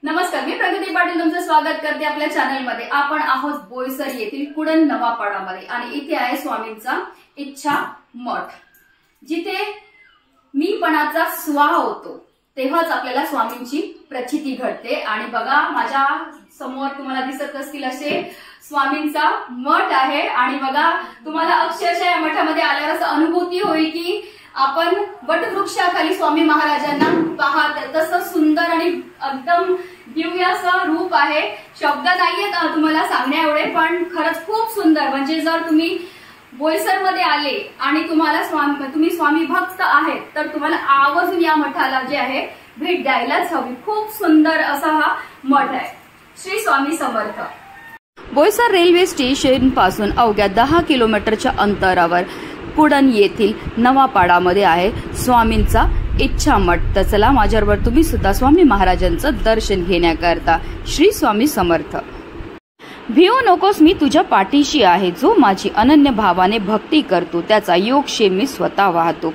नमस्कार, मी प्रगती पाटील तुमचं स्वागत करते आपल्या चॅनलमध्ये। आपण आहोत बोईसर येथील कुडण नवापाडामध्ये आणि इथे आहे स्वामींचा इच्छा मठ, जिथे मीपणाचा स्वाहा होतो तेव्हाच आपल्याला स्वामींची प्रचिती घडते। आणि बघा, माझ्या समोर तुम्हाला दिसत असतील असे स्वामींचा मठ आहे आणि बघा, तुम्हाला अक्षरशः या मठामध्ये आल्यावर असं अनुभूती होईल की आपण वटवृक्षाखाली स्वामी महाराजांना पाहत, तसं सुंदर आणि एकदम दिव्य असं रूप आहे। शब्द नाहीयेत तुम्हाला सांगण्या एवढे, पण खरंच खूप सुंदर। म्हणजे जर तुम्ही बोईसर मध्ये आले आणि तुम्ही स्वामी भक्त आहेत तर तुम्हाला आवर्जून या मठाला जे आहे भेट द्यायलाच हवी। खूप सुंदर असा हा मठ आहे। श्री स्वामी समर्थ। बोईसर रेल्वे स्टेशन पासून अवघ्या 10 किलोमीटरच्या अंतरावर कुडण येथील नवापाडामध्ये आहे स्वामींचा इच्छा मठ। तर चला माझ्याबरोबर तुम्ही सुद्धा स्वामी महाराजांचं दर्शन घेण्याकरता। श्री स्वामी समर्थ। भिवू नकोस, मी तुझ्या पाठीशी आहे। जो माझी अनन्य भावाने भक्ती करतो त्याचा योगक्षेम मी स्वतः वाहतो।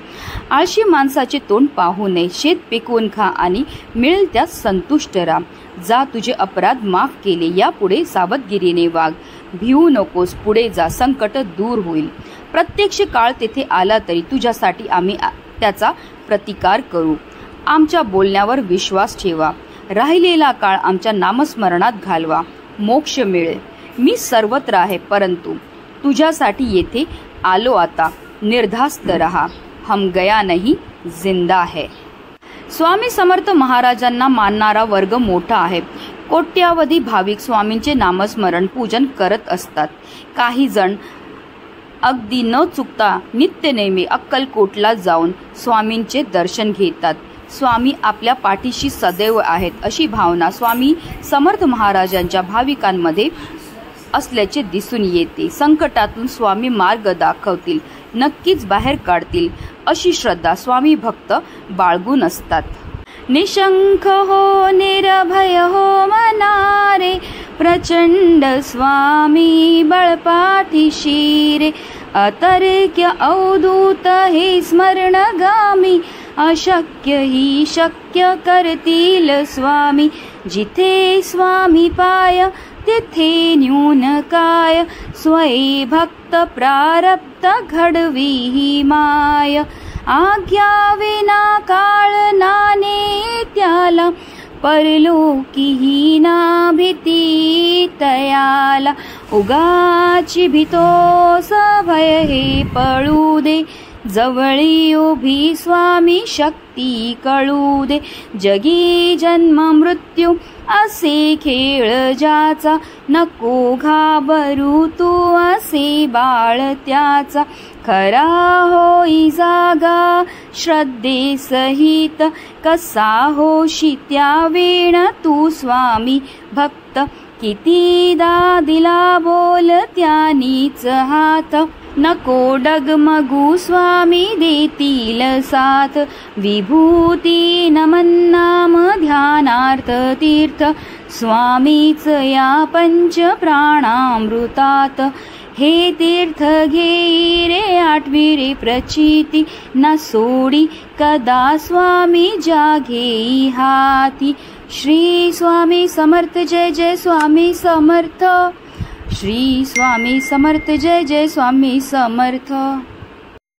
आळशी माणसाचे तोंड पाहू नये, शेत पिकवून खा आणि मिळेल त्यात संतुष्ट राहा। जा, तुझे अपराध माफ केले, यापुढे सावधगिरीने वाग। भिवू नकोस, पुढे जा, संकट दूर होईल। प्रत्यक्ष काळ तेथे आला तरी तुझ्यासाठी आम्ही त्याचा प्रतिकार करू। आमच्या बोलण्यावर विश्वास ठेवा, राहिलेला काळ आमच्या नामस्मरणात घालवा, मोक्ष मिळेल। मी सर्वत्र आहे, परंतु तुझ्यासाठी येथे आलो आता। निर्धास्त रहा, हम गया नहीं, जिंदा है। स्वामी समर्थ महाराजांना मानणारा वर्ग मोठा आहे। कोट्यावधी भाविक स्वामींचे नामस्मरण पूजन करत असतात। काही जण अगदी न चुकता नित्य नेहमी अक्कलकोटला जाऊन स्वामींचे दर्शन घेतात। स्वामी आपल्या पाठीशी सदैव आहेत अशी भावना स्वामी समर्थ महाराजांच्या भाविकांमध्ये असल्याचे दिसून येते। संकटातून स्वामी मार्ग दाखवतील, नक्कीच बाहेर काढतील अशी श्रद्धा स्वामी भक्त बाळगून असतात। निशंक हो, निर्भय हो मनारे, प्रचंड स्वामी बळपाठीशी रे। अतर्क्य अवधूत हे स्मरणगामी, अशक्य ही शक्य करतील स्वामी। जिथे स्वामी पाय तिथे न्यून काय, स्वये भक्त प्रारब्ध घडवी ही माय। आज्ञा विना काळ नाने त्याला, परलोकीही ना भीती तयाला। उगाची भीतोस भय हे पळू दे, जवळी उभी स्वामी शक्ती कळू दे। जगी जन्म मृत्यू असे खेळ ज्याचा, नको घाबरू तू असे बाळ त्याचा। खरा होई जागा श्रद्धे सहित, कसा होशी त्या वेळ तू स्वामी भक्त। कितीदा दिला बोल त्यानीच हात, नको डगमगू स्वामी देतील साथ। विभूती नमन नाम ध्यानार्थ तीर्थ, स्वामीच या पंच प्राणामृतात। हे तीर्थ घेई रे आठवी रे प्रचिती, न सोडी कदा स्वामी जाघेई हाती। श्री स्वामी समर्थ, जय जय स्वामी समर्थ। श्री स्वामी समर्थ, जय जय स्वामी समर्थ।